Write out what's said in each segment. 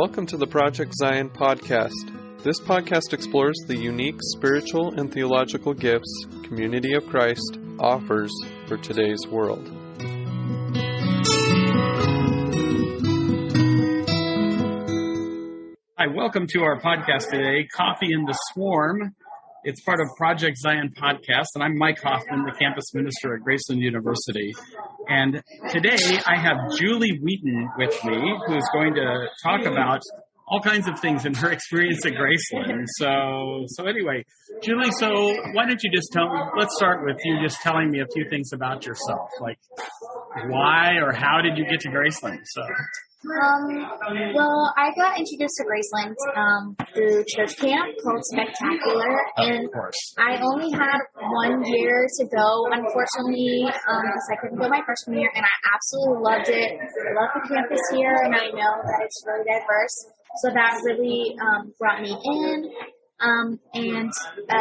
Welcome to the Project Zion podcast. This podcast explores the unique spiritual and theological gifts Community of Christ offers for today's world. Hi, welcome to our podcast today, Coffee in the Swarm. It's part of Project Zion podcast, and I'm Mike Hoffman, the campus minister at Graceland University. And today I have Jullie Wheaton with me, who is going to talk about all kinds of things in her experience at Graceland. So anyway, Jullie, so why don't you just let's start with you just telling me a few things about yourself, like why or how did you get to Graceland? Well, I got introduced to Graceland through church camp called Spectacular, and I only had 1 year to go, unfortunately, because I couldn't go my freshman year, and I absolutely loved it. I love the campus here, and I know that it's really diverse, so that really brought me in. And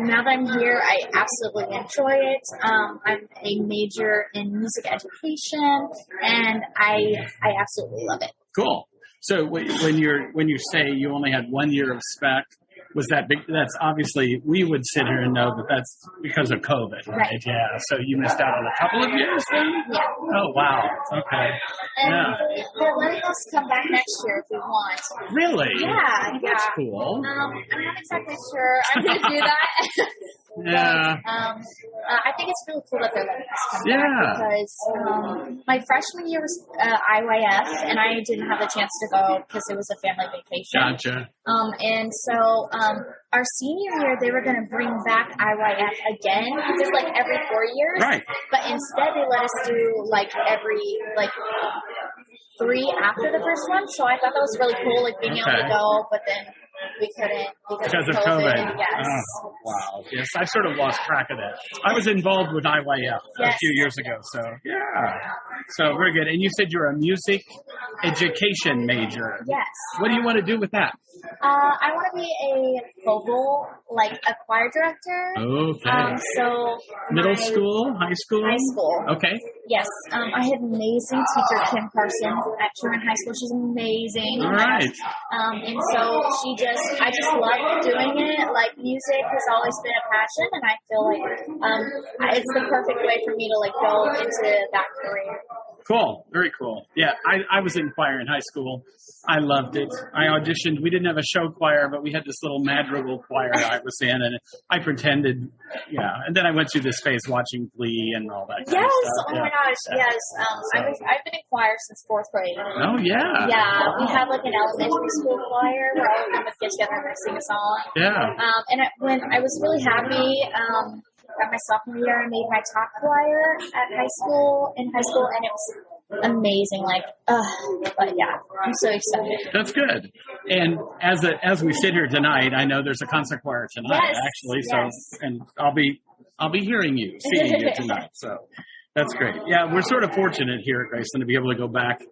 now that I'm here, I absolutely enjoy it. I'm a major in music education, and I absolutely love it. Cool. So when you say you only had 1 year of spec, was that big? That's obviously, we would sit here and know that that's because of COVID, right? Yeah. So you missed out on a couple of years then? Yeah. Oh, wow. Okay. And they're letting us come back next year if we want. Really? Yeah. That's cool. I'm not exactly sure I'm going to do that. Yeah. But, I think it's really cool that they're letting us come back because my freshman year was IYF, and I didn't have the chance to go because it was a family vacation. Gotcha. And so our senior year, they were going to bring back IYF again, just like every 4 years. Right. But instead, they let us do every 3 after the first one. So I thought that was really cool, being able to go, but then we couldn't because of COVID. Yes. Oh, wow. Yes, I sort of lost track of that. I was involved with IYF a few years ago, so yeah. So very good. And you said you're a music education major. Yes. What do you want to do with that? I want to be a vocal, a choir director. Okay. So middle school, high school? High school. Okay. Yes. I had an amazing teacher, Kim Parsons, at Truman High School. She's amazing. All right. And so I just love doing it. Music has always been a passion, and I feel it's the perfect way for me to go into that career. Cool. Very cool. Yeah, I was in choir in high school. I loved it. I auditioned. We didn't have a show choir, but we had this little madrigal choir I was in, and I pretended, And then I went through this phase watching Glee and all that kind of stuff. Oh my gosh, yes. I've been in choir since 4th grade. Oh, yeah. Yeah, we have an elementary school choir where all of them would get together and sing a song. Yeah. And when I was really happy, at my sophomore year, I made my top choir in high school, and it was amazing. But yeah, I'm so excited. That's good. And as we sit here tonight, I know there's a concert choir tonight, actually. So, and I'll be hearing you, seeing you tonight. So that's great. Yeah, we're sort of fortunate here at Graceland to be able to go back.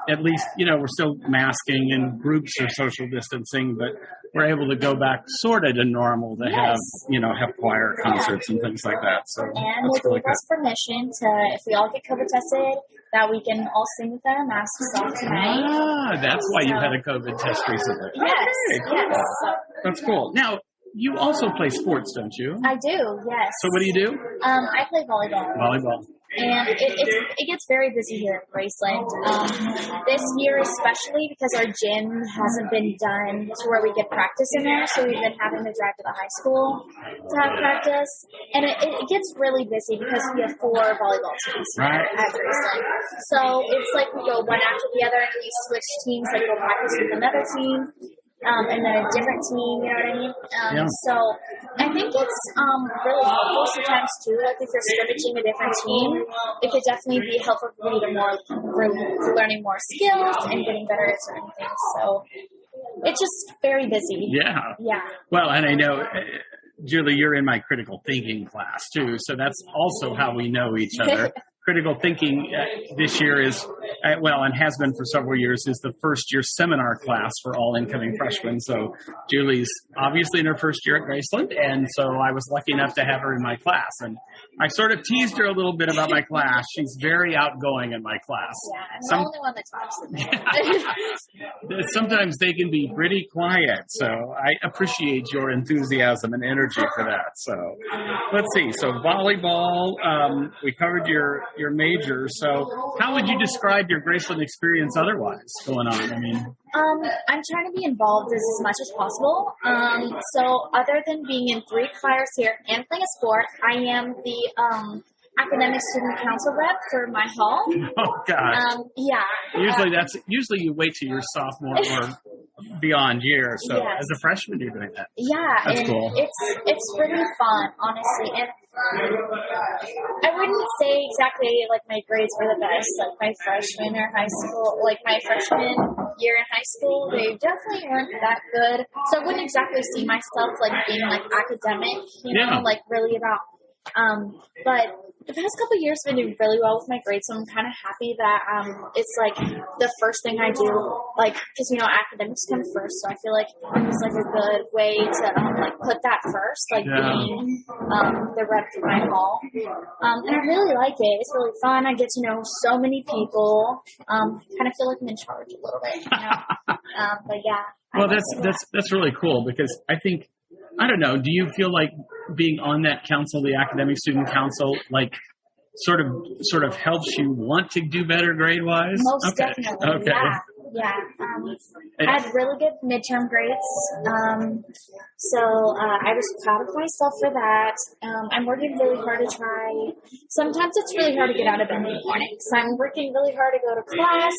At least, we're still masking and groups are social distancing, but we're able to go back sort of to normal to have choir concerts and things like that. So and we'll give us permission to, if we all get COVID tested, that we can all sing with our masks off tonight. That's why you had a COVID test recently. Yes, yes. That's cool. Now, you also play sports, don't you? I do, yes. So what do you do? I play volleyball. Volleyball. And it gets very busy here at Graceland. This year especially because our gym hasn't been done to where we get practice in there, so we've been having to drive to the high school to have practice. And it gets really busy because we have 4 volleyball teams here at Graceland. So it's we go one after the other, and we switch teams, go practice with another team. And then a different team, you know what I mean? So I think it's really helpful sometimes too. If you're scrimmaging a different team, it could definitely be helpful for you for learning more skills and getting better at certain things. So it's just very busy. Yeah. Yeah. Well, and I know, Jullie, you're in my critical thinking class too, so that's also how we know each other. critical thinking this year is, and has been for several years, is the first year seminar class for all incoming freshmen. So Julie's obviously in her first year at Graceland, and so I was lucky enough to have her in my class. And I sort of teased her a little bit about my class. She's very outgoing in my class. Yeah, I'm the only one that talks. Sometimes they can be pretty quiet, so I appreciate your enthusiasm and energy for that. So let's see. So volleyball, we covered your major. So how would you describe your Graceland experience otherwise going on? I mean, I'm trying to be involved as much as possible. So other than being in 3 choirs here and playing a sport, I am the academic student council rep for my hall. Oh gosh. Yeah. Usually you wait till your sophomore or beyond year. So yes. As a freshman, you're doing that. Yeah, that's and cool. It's really fun, honestly. And I wouldn't say exactly like my grades were the best, like my freshman or high school, like my freshman year in high school, they definitely weren't that good. So I wouldn't exactly see myself like being like academic, like really about. But the past couple of years I've been doing really well with my grades, so I'm kind of happy that it's like the first thing I do, like because academics come first, so I feel like it's like a good way to like put that first, like being the rep for my hall, and I really like it. It's really fun. I get to know so many people. Kind of feel like I'm in charge a little bit, but yeah. Well, that's really cool because I think. I don't know. Do you feel like being on that council, the academic student council, like sort of helps you want to do better grade wise? Most definitely. Okay. Yeah. I had really good midterm grades. So I was proud of myself for that. I'm working really hard to try. Sometimes it's really hard to get out of bed in the morning. So I'm working really hard to go to class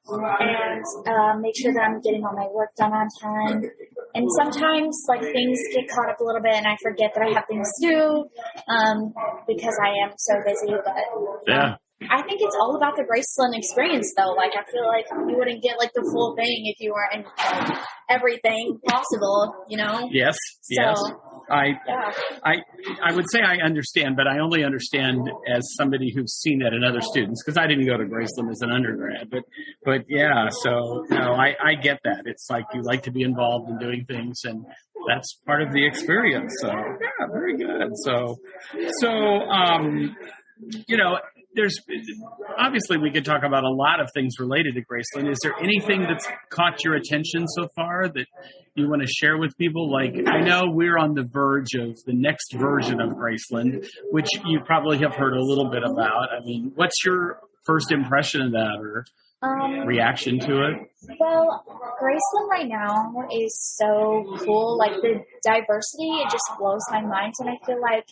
and make sure that I'm getting all my work done on time. And sometimes like things get caught up a little bit and I forget that I have things to do because I am so busy. But I think it's all about the Graceland experience, though. Like, I feel like you wouldn't get, like, the full thing if you weren't in everything possible, Yes, so, yes. I would say I understand, but I only understand as somebody who's seen that in other students, because I didn't go to Graceland as an undergrad. But yeah, so, I get that. It's like you like to be involved in doing things, and that's part of the experience. So, yeah, very good. So there's obviously we could talk about a lot of things related to Graceland. Is there anything that's caught your attention so far that you want to share with people? Like, I know we're on the verge of the next version of Graceland, which you probably have heard a little bit about. I mean, what's your first impression of that or reaction to it? Well, Graceland right now is so cool. Like, the diversity, it just blows my mind. And I feel like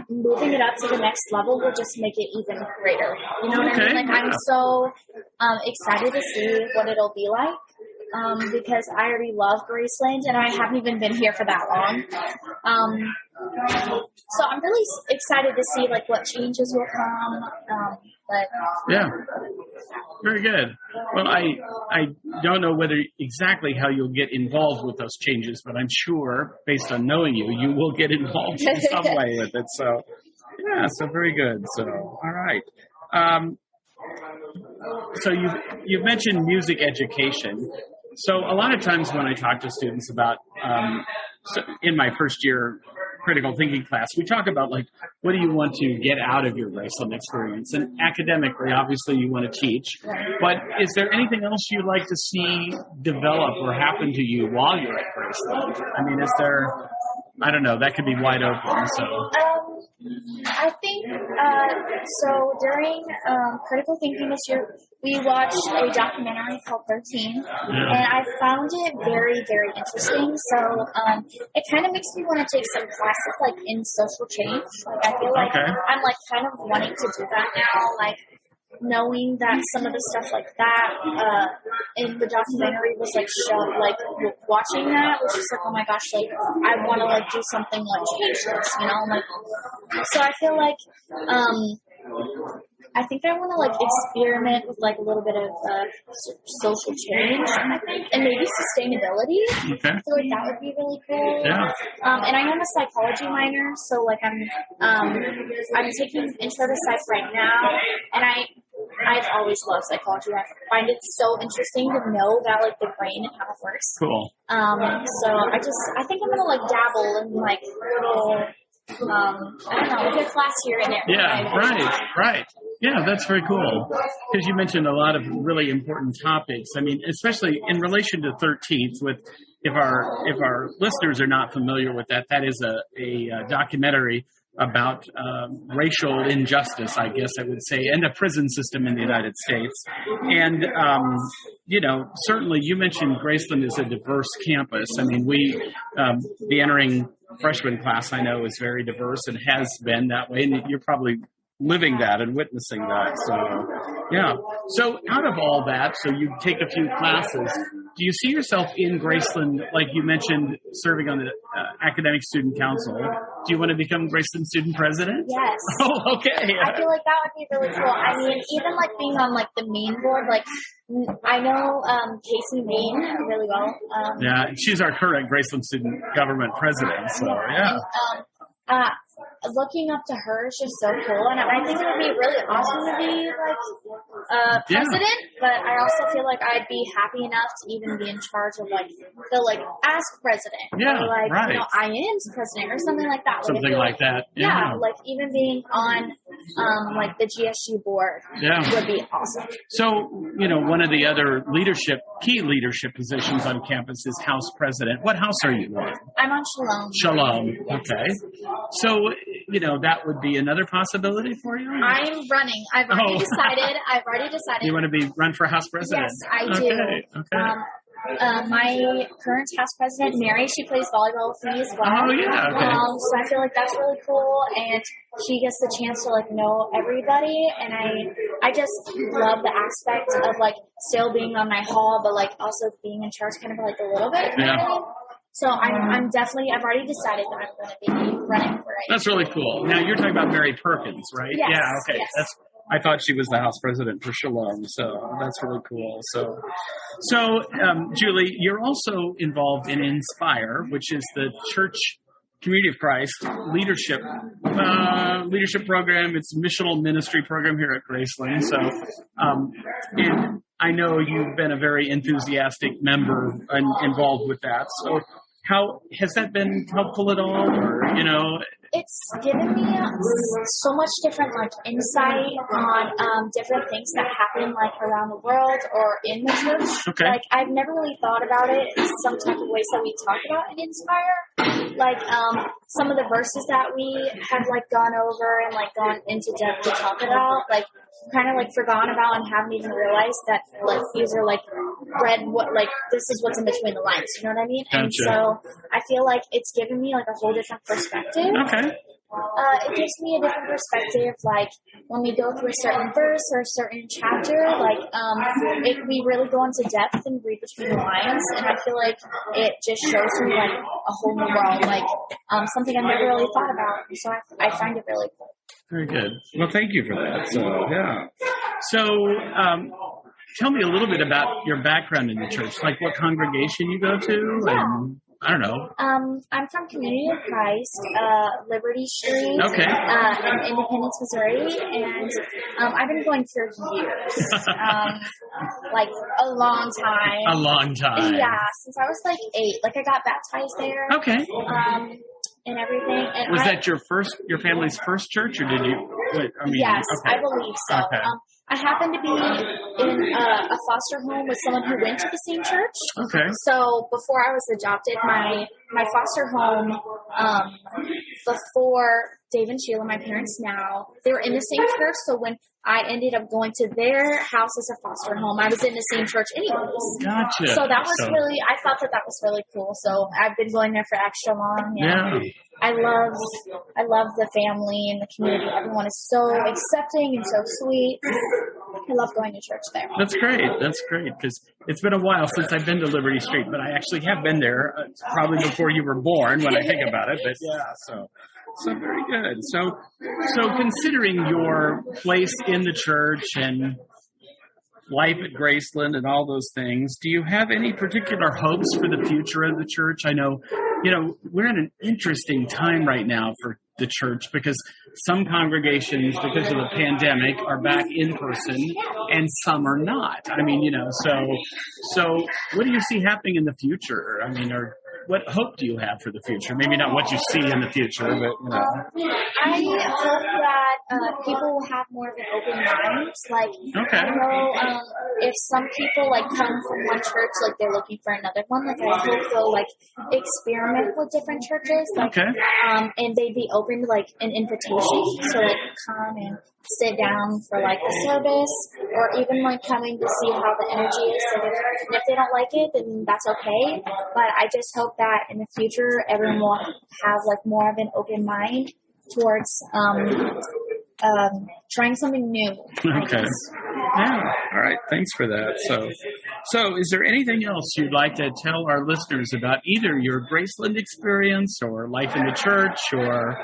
moving it up to the next level will just make it even greater. You know what I mean? Like, I'm so excited to see what it'll be like because I already love Graceland and I haven't even been here for that long. So I'm really excited to see like what changes will come. Yeah, very good. Well, I don't know exactly how you'll get involved with those changes, but I'm sure, based on knowing you, you will get involved in some way with it. So, yeah, so very good. So, all right. So you've mentioned music education. So a lot of times when I talk to students about, in my first year critical thinking class, we talk about like, what do you want to get out of your Graceland experience? And academically, obviously you want to teach, but is there anything else you'd like to see develop or happen to you while you're at Graceland? I mean, is there, I don't know, that could be wide open, so. I think, so during critical thinking this year, we watched a documentary called 13, and I found it very, very interesting. So it kind of makes me want to take some classes, like, in social change. Like, I feel like I'm, like, kind of wanting to do that now, like, knowing that some of the stuff like that in the documentary was, like, shown, like, watching that was just like, oh my gosh, like, I want to, like, do something, like, change this, like, so I feel like I think I want to like experiment with like a little bit of social change, I think, and maybe sustainability. Okay. I feel like that would be really cool. Yeah. And I am a psychology minor, so like I'm taking intro to psych right now, and I've always loved psychology. I find it so interesting to know about like the brain and how it works. Cool. So I think I'm gonna like dabble in like little, I don't know, like a class here and there. Yeah, right. Yeah, that's very cool. Because you mentioned a lot of really important topics. I mean, especially in relation to 13th, with if our listeners are not familiar with that, that is a documentary about racial injustice, I guess I would say, and the prison system in the United States. And, certainly you mentioned Graceland is a diverse campus. I mean, the entering freshman class, I know, is very diverse and has been that way. And you're probably living that and witnessing that. So, yeah. So out of all that, so you take a few classes. Do you see yourself in Graceland, like you mentioned, serving on the Academic Student Council? Do you want to become Graceland Student President? Yes. Oh, okay. I feel like that would be really cool. I mean, even like being on like the main board, like I know Casey Main really well. Yeah, she's our current Graceland Student Government President. So yeah. And, looking up to her is just so cool, and I think it would be really awesome to be like president. But I also feel like I'd be happy enough to even be in charge of like the as president, or like I am president or something like that. Something like that. Yeah, like even being on like the GSU board would be awesome. So one of the other key leadership positions on campus is House President. What house are you on? I'm on Shalom. Shalom. Yes. Okay. So that would be another possibility for you? I'm running. I've already decided. You want to run for House President? Yes, I do. Okay. My current House President, Mary, she plays volleyball with me as well. Oh, yeah. Okay. So I feel like that's really cool, and she gets the chance to like know everybody, and I just love the aspect of like still being on my hall, but like also being in charge kind of like a little bit. Yeah. So I'm definitely, I've already decided that I'm going to be running for it. That's really cool. Now you're talking about Mary Perkins, right? Yes, yeah. Okay. Yes. I thought she was the House President for Shalom, so that's really cool. So, Julie, you're also involved in Inspire, which is the Church Community of Christ leadership program. It's a missional ministry program here at Graceland. So, and I know you've been a very enthusiastic member and involved with that. So, how has that been helpful at all, or It's given me so much different like insight on different things that happen like around the world or in the church. Okay. Like I've never really thought about it in some type of ways that we talk about in Inspire. Like some of the verses that we have like gone over and like gone into depth to talk about, like kind of like forgotten about and haven't even realized that like these are like this is what's in between the lines, you know what I mean? Gotcha. And so I feel like it's given me like a whole different perspective. Okay. It gives me a different perspective, like when we go through a certain verse or a certain chapter, like we really go into depth and read between the lines, and I feel like it just shows me like a whole new world, like something I've never really thought about. So I find it really cool. Very good. Well, thank you for that. So, yeah. So, tell me a little bit about your background in the church, like what congregation you go to, and I don't know. I'm from Community of Christ, Liberty Street, okay, in Independence, Missouri, and I've been going for years, like a long time. A long time. Yeah, since I was like 8. Like I got baptized there. Okay. And everything. And was that your family's first church, or did you? Yes, okay. I believe so. Okay. I happened to be in a foster home with someone who went to the same church. Okay. So before I was adopted, my foster home, before Dave and Sheila, my parents now, they were in the same church. So when I ended up going to their house as a foster home, I was in the same church anyways. Gotcha. So that was I thought that was really cool. So I've been going there for extra long. Yeah. I love the family and the community. Everyone is so accepting and so sweet. I love going to church there. That's great. That's great, because it's been a while since I've been to Liberty Street, but I actually have been there probably before you were born when I think about it. But yeah, So very good. So considering your place in the church and life at Graceland and all those things, do you have any particular hopes for the future of the church? I know, we're in an interesting time right now for the church because some congregations, because of the pandemic, are back in person and some are not. I mean, so what do you see happening in the future? I mean, what hope do you have for the future? Maybe not what you see in the future, but I hope that people will have more of an open mind. Like, okay. I know if some people come from one church, they're looking for another one. I hope they'll experiment with different churches. Okay. And they'd be open to an invitation, so come and sit down for a service, or even coming to see how the energy is. So if they don't like it, then that's okay. But I just hope that in the future, everyone will have more of an open mind towards trying something new. Okay. Yeah. All right. Thanks for that. So is there anything else you'd like to tell our listeners about either your Graceland experience or life in the church or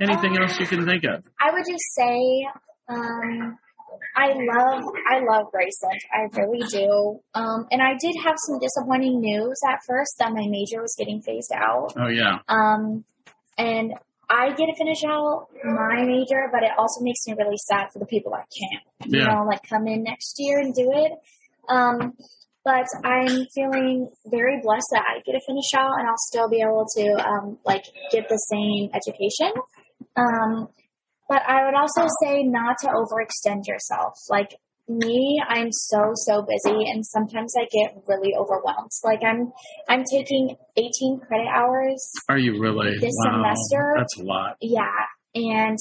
anything else you can think of? I would just say, I love Graceland. I really do. And I did have some disappointing news at first that my major was getting phased out. Oh, yeah. And I get to finish out my major, but it also makes me really sad for the people that can't, come in next year and do it. But I'm feeling very blessed that I get to finish out and I'll still be able to, get the same education. But I would also say not to overextend yourself. Me, I'm so busy, and sometimes I get really overwhelmed. I'm taking 18 credit hours. Are you really? This wow, semester. That's a lot. Yeah, and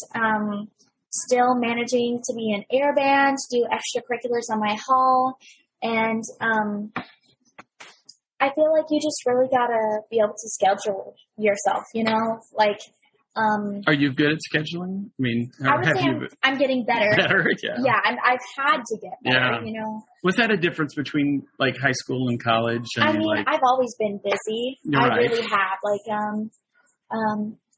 still managing to be in air band, do extracurriculars on my hall, and I feel like you just really gotta be able to schedule yourself. Are you good at scheduling? I mean, I would say I'm getting better. Better, yeah. Yeah, I've had to get better, Was that a difference between high school and college? I mean, I've always been busy. Really have.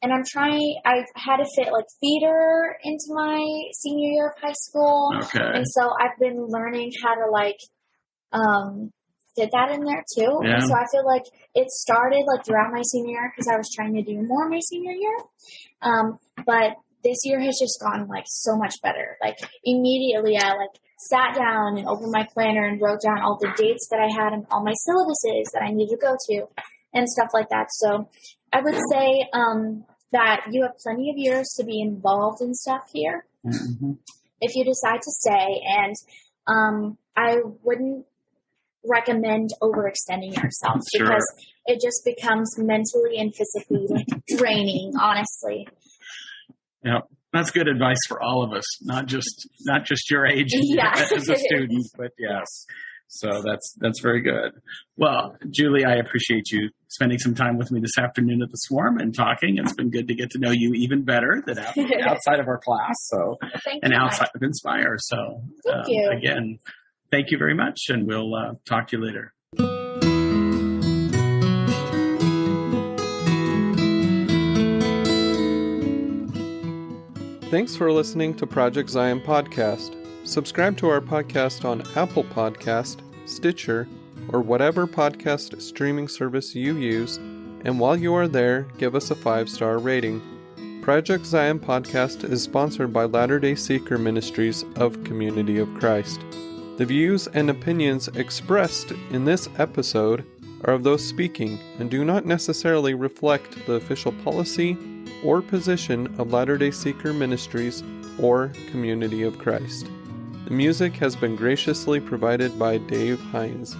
And I'm trying, I've had to fit theater into my senior year of high school. Okay. And so I've been learning how to fit that in there too. Yeah. And so I feel like it started throughout my senior year because I was trying to do more my senior year. But this year has just gone so much better. Immediately I sat down and opened my planner and wrote down all the dates that I had and all my syllabuses that I needed to go to and stuff like that. So I would say that you have plenty of years to be involved in stuff here. Mm-hmm. If you decide to stay. And I wouldn't recommend overextending yourself because it just becomes mentally and physically draining, honestly. Yeah, that's good advice for all of us, not just your age as a student, but yes. So that's very good. Well, Julie, I appreciate you spending some time with me this afternoon at the Swarm and talking. It's been good to get to know you even better than outside of our class. So outside of Inspire. So thank you. Again, thank you very much, and we'll talk to you later. Thanks for listening to Project Zion Podcast. Subscribe to our podcast on Apple Podcast, Stitcher, or whatever podcast streaming service you use, and while you are there, give us a 5-star rating. Project Zion Podcast is sponsored by Latter-day Seeker Ministries of Community of Christ. The views and opinions expressed in this episode are of those speaking and do not necessarily reflect the official policy or position of Latter-day Seeker Ministries or Community of Christ. The music has been graciously provided by Dave Hines.